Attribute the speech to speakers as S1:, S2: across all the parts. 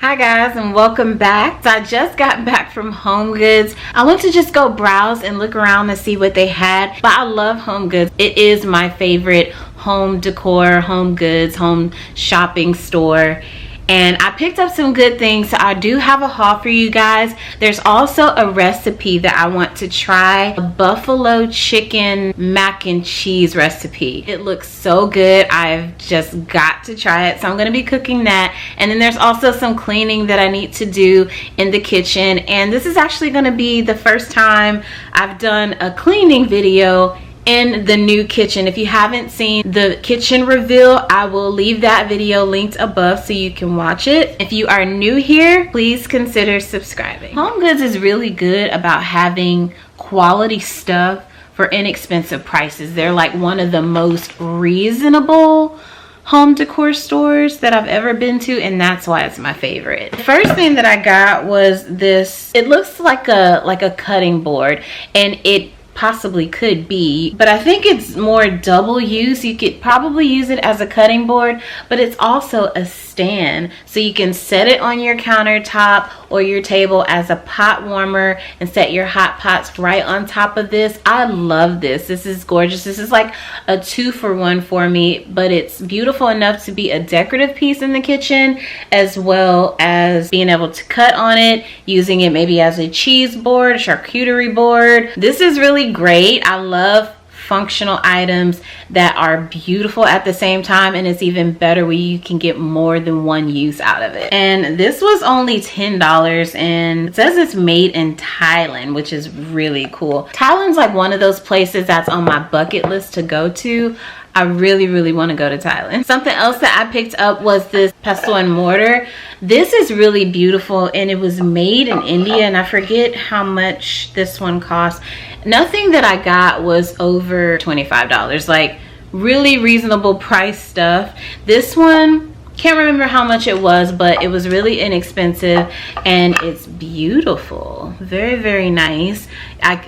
S1: Hi guys, and welcome back. So I just got back from Homegoods. I went to just go browse and look around and see what they had, but I love Homegoods. It is my favorite home decor, home goods, home shopping store. And I picked up some good things, so I do have a haul for you guys. There's also a recipe that I want to try, a buffalo chicken mac and cheese recipe. It looks so good. I've just got to try it, so I'm gonna be cooking that. And then there's also some cleaning that I need to do in the kitchen. And this is actually gonna be the first time I've done a cleaning video in the new kitchen. If you haven't seen the kitchen reveal, I will leave that video linked above so you can watch it. If you are new here, please consider subscribing. Homegoods is really good about having quality stuff for inexpensive prices. They're like one of the most reasonable home decor stores that I've ever been to, and that's why it's my favorite. The first thing that I got was this. It looks like a cutting board, and it possibly could be, but I think it's more double use. You could probably use it as a cutting board, but it's also a stand, so you can set it on your countertop or your table as a pot warmer and set your hot pots right on top of this. I love this. This is gorgeous. This is like a 2-for-1 for me, but it's beautiful enough to be a decorative piece in the kitchen, as well as being able to cut on it, using it maybe as a cheese board, a charcuterie board. This is really great. I love functional items that are beautiful at the same time, and it's even better when you can get more than one use out of it. And this was only $10, and it says it's made in Thailand, which is really cool. Thailand's like one of those places that's on my bucket list to go to. I really want to go to Thailand. Something else that I picked up was this pestle and mortar. This is really beautiful, and it was made in India, and I forget how much this one cost. Nothing that I got was over $25. Like, really reasonable price stuff. This one, can't remember how much it was, but it was really inexpensive, and it's beautiful. Very nice.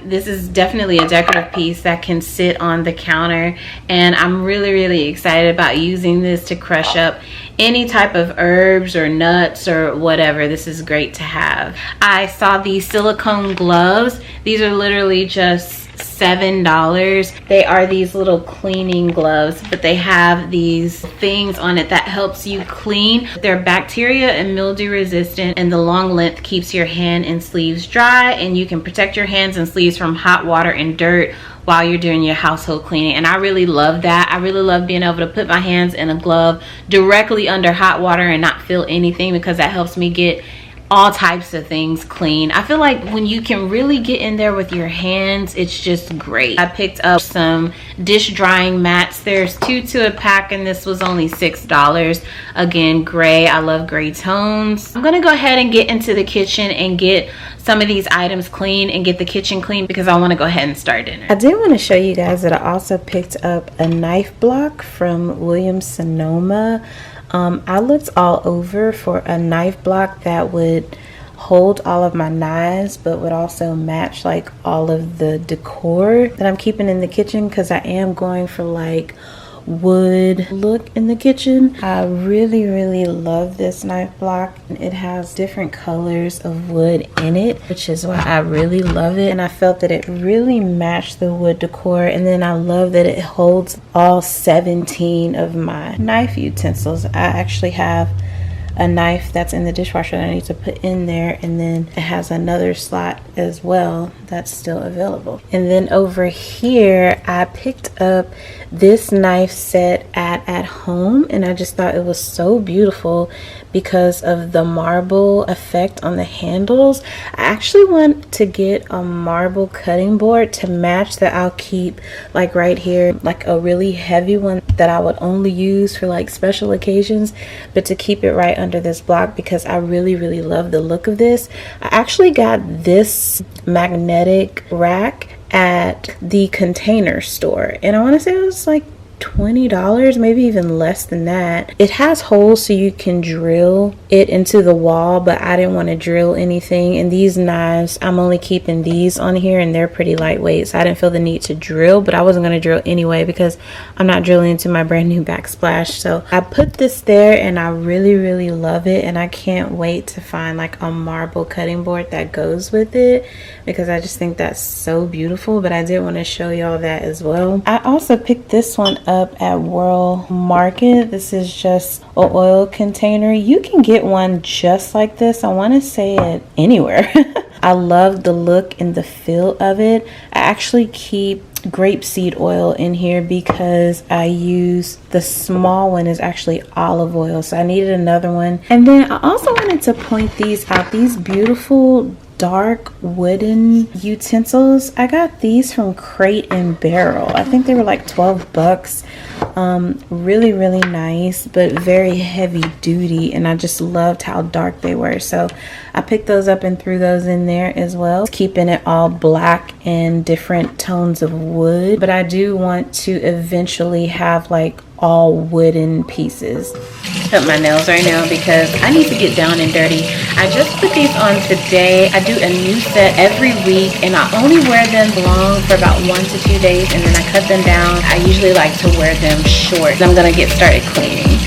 S1: This is definitely a decorative piece that can sit on the counter, and I'm really excited about using this to crush up any type of herbs or nuts or whatever. This is great to have. I saw these silicone gloves. These are literally just $7. They are these little cleaning gloves, but they have these things on it that helps you clean. They're bacteria and mildew resistant, and the long length keeps your hand and sleeves dry, and you can protect your hands and sleeves from hot water and dirt while you're doing your household cleaning. And I really love that. I really love being able to put my hands in a glove directly under hot water and not feel anything, because that helps me get all types of things clean. I feel like when you can really get in there with your hands, it's just great. I picked up some dish drying mats. There's 2 to a pack, and this was only $6. Again, gray. I love gray tones. I'm gonna go ahead and get into the kitchen and get some of these items clean and get the kitchen clean, because I want to go ahead and start dinner. I did want to show you guys that I also picked up a knife block from Williams-Sonoma. I looked all over for a knife block that would hold all of my knives, but would also match like all of the decor that I'm keeping in the kitchen, because I am going for like wood look in the kitchen. I really love this knife block. It has different colors of wood in it, which is why I really love it, and I felt that it really matched the wood decor. And then I love that it holds all 17 of my knife utensils. I actually have a knife that's in the dishwasher that I need to put in there, and then it has another slot as well that's still available. And then over here I picked up this knife set at home, and I just thought it was so beautiful because of the marble effect on the handles. I actually want to get a marble cutting board to match that. I'll keep like right here, like a really heavy one that I would only use for like special occasions, but to keep it right under this block, because I really love the look of this. I actually got this magnetic rack at the Container Store, and I want to say it was like $20, maybe even less than that. It has holes so you can drill it into the wall, but I didn't want to drill anything. And these knives, I'm only keeping these on here, and they're pretty lightweight, so I didn't feel the need to drill, but I wasn't going to drill anyway because I'm not drilling into my brand new backsplash. So I put this there, and I really love it, and I can't wait to find like a marble cutting board that goes with it, because I just think that's so beautiful. But I did want to show y'all that as well. I also picked this one up at World Market. This is just an oil container. You can get one just like this, I want to say it anywhere. I love the look and the feel of it. I actually keep grapeseed oil in here because I use the small one is actually olive oil, so I needed another one. And then I also wanted to point these out, these beautiful dark wooden utensils. I got these from Crate and Barrel. I think they were like 12 bucks. Really nice, but very heavy duty, and I just loved how dark they were, so I picked those up and threw those in there as well, keeping it all black and different tones of wood. But I do want to eventually have like all wooden pieces. Cut my nails right now because I need to get down and dirty. I just put these on today. I do a new set every week, and I only wear them long for about 1 to 2 days, and then I cut them down. I usually like to wear them short. I'm gonna get started cleaning.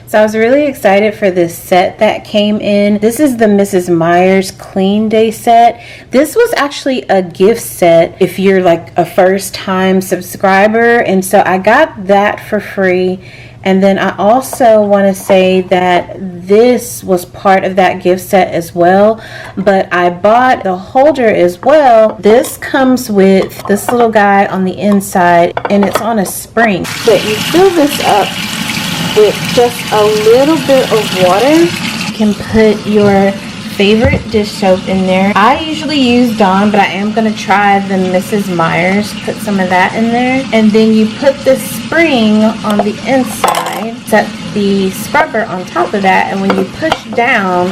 S1: So I was really excited for this set that came in. This is the Mrs. Meyer's Clean Day set. This was actually a gift set if you're like a first-time subscriber, and so I got that for free. And then I also want to say that this was part of that gift set as well, but I bought the holder as well. This comes with this little guy on the inside, and it's on a spring. But you fill this up with just a little bit of water. You can put your favorite dish soap in there. I usually use Dawn, but I am going to try the Mrs. Meyer's. Put some of that in there. And then you put the spring on the inside, set the scrubber on top of that, and when you push down,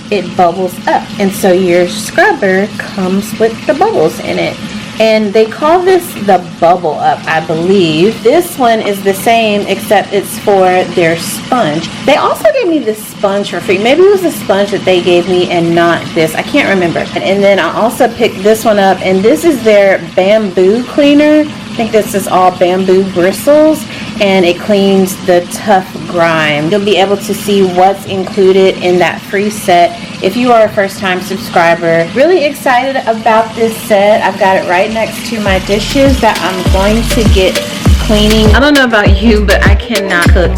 S1: it bubbles up. And so your scrubber comes with the bubbles in it. And they call this the Bubble Up, I believe. This one is the same, except it's for their sponge. They also gave me this sponge for free. Maybe it was the sponge that they gave me and not this. I can't remember. And then I also picked this one up, and this is their bamboo cleaner. I think this is all bamboo bristles, and it cleans the tough grime. You'll be able to see what's included in that free set if you are a first-time subscriber. Really excited about this set. I've got it right next to my dishes that I'm going to get cleaning. I don't know about you, but I cannot cook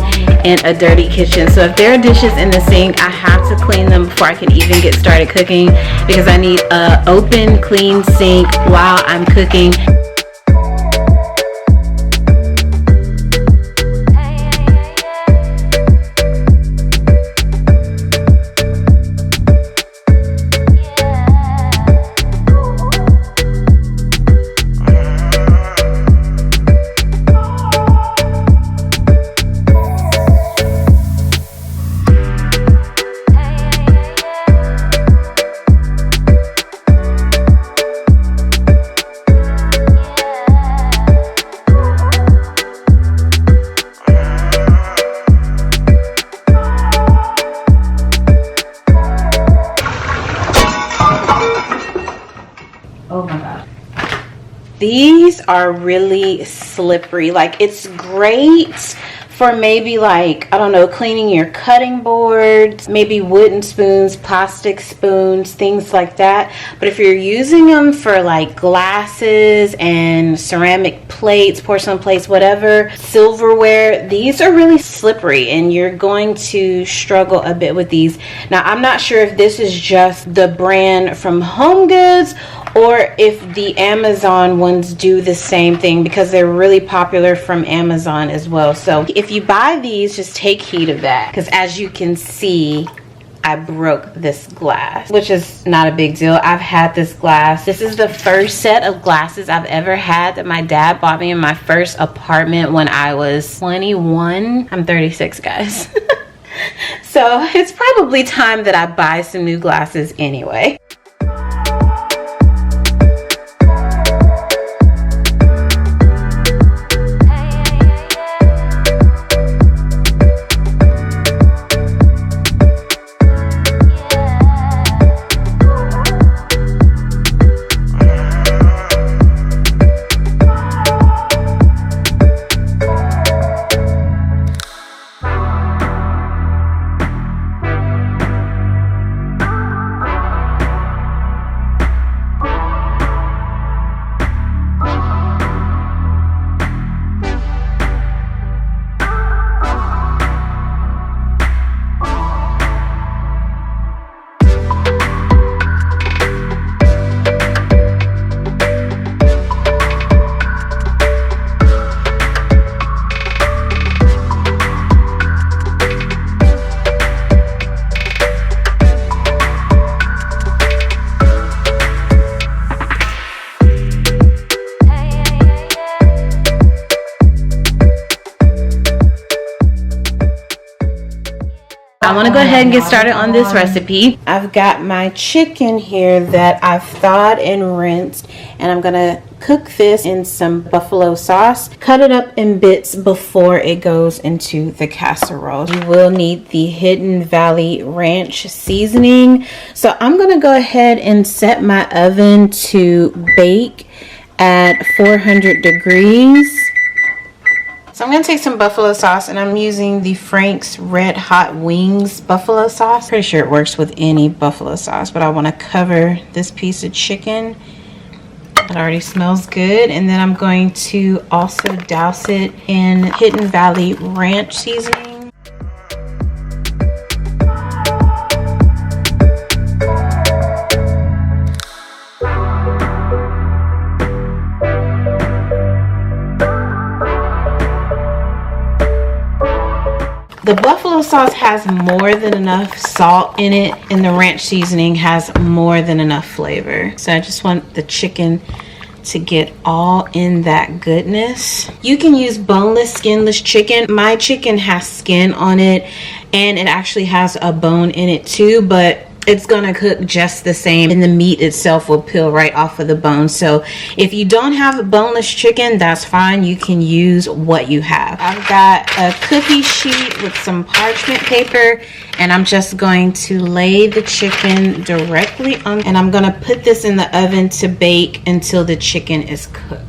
S1: in a dirty kitchen. So if there are dishes in the sink, I have to clean them before I can even get started cooking, because I need an open, clean sink while I'm cooking. These are really slippery. Like, it's great for maybe like, I don't know, cleaning your cutting boards, maybe wooden spoons, plastic spoons, things like that. But if you're using them for like glasses and ceramic plates, porcelain plates, whatever, silverware, these are really slippery and you're going to struggle a bit with these. Now, I'm not sure if this is just the brand from Homegoods or if the Amazon ones do the same thing, because they're really popular from Amazon as well. So if you buy these, just take heed of that, because as you can see, I broke this glass, which is not a big deal. I've had this glass. This is the first set of glasses I've ever had that my dad bought me in my first apartment when I was 21. I'm 36, guys. So it's probably time that I buy some new glasses anyway. I want to go ahead and get started on this recipe. I've got my chicken here that I've thawed and rinsed, and I'm gonna cook this in some buffalo sauce. Cut it up in bits before it goes into the casserole. You will need the Hidden Valley Ranch seasoning. So I'm gonna go ahead and set my oven to bake at 400 degrees. So I'm going to take some buffalo sauce, and I'm using the Frank's Red Hot Wings buffalo sauce. Pretty sure it works with any buffalo sauce, but I want to cover this piece of chicken. It already smells good. And then I'm going to also douse it in Hidden Valley Ranch seasoning. The buffalo sauce has more than enough salt in it, and the ranch seasoning has more than enough flavor. So I just want the chicken to get all in that goodness. You can use boneless, skinless chicken. My chicken has skin on it, and it actually has a bone in it too, but it's gonna cook just the same, and the meat itself will peel right off of the bone. So if you don't have a boneless chicken, that's fine. You can use what you have. I've got a cookie sheet with some parchment paper, and I'm just going to lay the chicken directly on, and I'm gonna put this in the oven to bake until the chicken is cooked.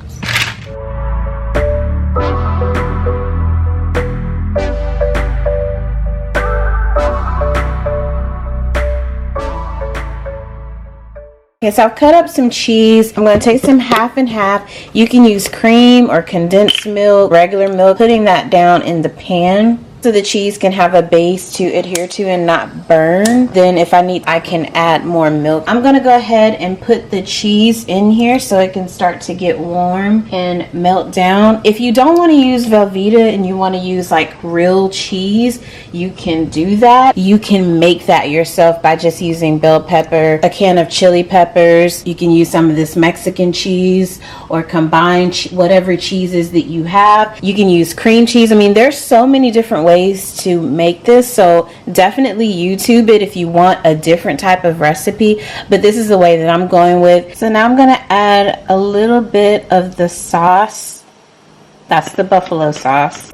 S1: Okay, so I've cut up some cheese. I'm going to take some half and half. You can use cream or condensed milk, regular milk, putting that down in the pan so the cheese can have a base to adhere to and not burn. Then if I need, I can add more milk. I'm going to go ahead and put the cheese in here so it can start to get warm and melt down. If you don't want to use Velveeta and you want to use like real cheese, you can do that. You can make that yourself by just using bell pepper, a can of chili peppers. You can use some of this Mexican cheese or combine whatever cheeses that you have. You can use cream cheese. I mean, there's so many different ways to make this, so definitely YouTube it if you want a different type of recipe, but this is the way that I'm going with. So now I'm going to add a little bit of the sauce. That's the buffalo sauce.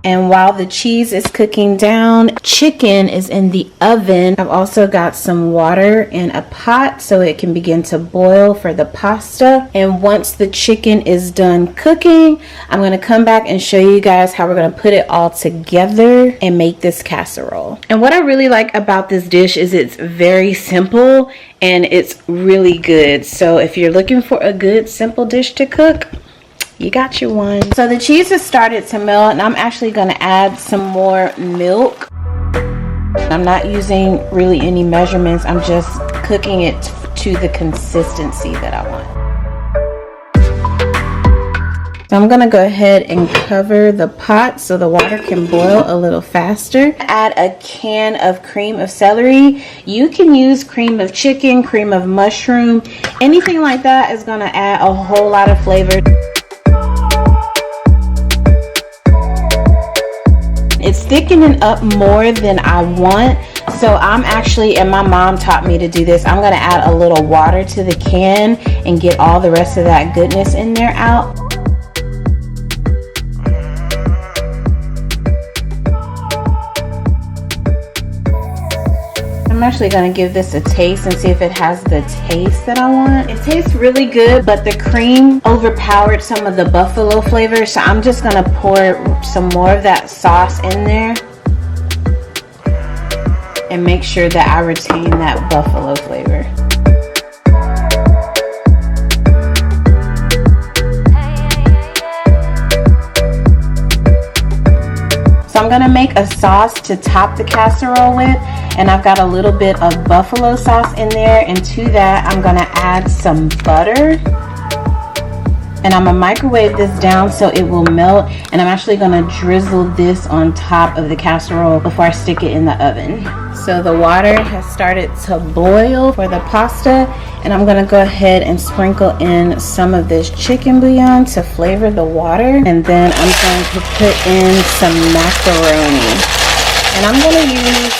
S1: And while the cheese is cooking down, chicken is in the oven. I've also got some water in a pot so it can begin to boil for the pasta. And once the chicken is done cooking, I'm going to come back and show you guys how we're going to put it all together and make this casserole. And what I really like about this dish is it's very simple and it's really good. So if you're looking for a good simple dish to cook, you got you one. So the cheese has started to melt, and I'm actually going to add some more milk. I'm not using really any measurements. I'm just cooking it to the consistency that I want. So I'm going to go ahead and cover the pot so the water can boil a little faster. Add a can of cream of celery. You can use cream of chicken, cream of mushroom. Anything like that is going to add a whole lot of flavor. It's thickening up more than I want. So I'm actually, and my mom taught me to do this, I'm gonna add a little water to the can and get all the rest of that goodness in there out. I'm actually going to give this a taste and see if it has the taste that I want. It tastes really good, but the cream overpowered some of the buffalo flavor, so I'm just going to pour some more of that sauce in there and make sure that I retain that buffalo flavor. So I'm gonna make a sauce to top the casserole with, and I've got a little bit of buffalo sauce in there, and to that I'm gonna add some butter. And I'm gonna microwave this down so it will melt, and I'm actually gonna drizzle this on top of the casserole before I stick it in the oven. So the water has started to boil for the pasta, and I'm gonna go ahead and sprinkle in some of this chicken bouillon to flavor the water, and then I'm going to put in some macaroni, and I'm gonna use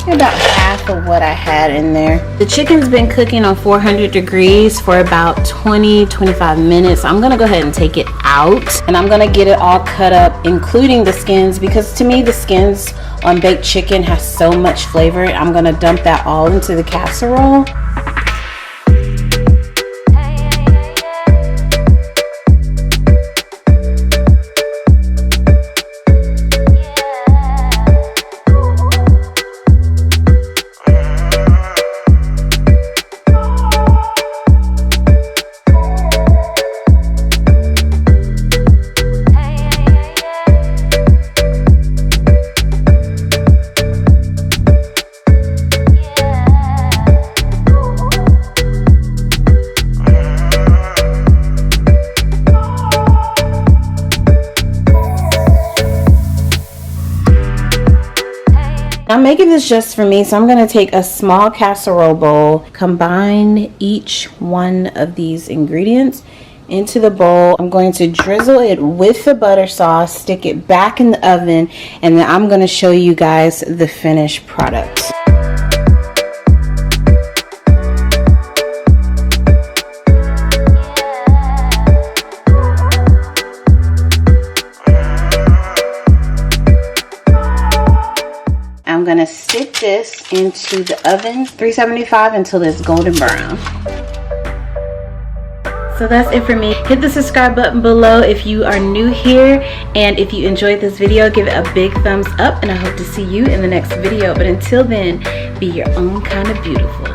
S1: about half of what I had in there. The chicken's been cooking on 400 degrees for about 20-25 minutes. I'm gonna go ahead and take it out, and I'm gonna get it all cut up, including the skins, because to me the skins on baked chicken has so much flavor. I'm gonna dump that all into the casserole. I'm making this just for me, so I'm going to take a small casserole bowl, combine each one of these ingredients into the bowl. I'm going to drizzle it with the butter sauce, stick it back in the oven, and then I'm going to show you guys the finished product. I'm going to stick this into the oven, 375, until it's golden brown. So that's it for me. Hit the subscribe button below if you are new here, and if you enjoyed this video, give it a big thumbs up, and I hope to see you in the next video. But until then, be your own kind of beautiful.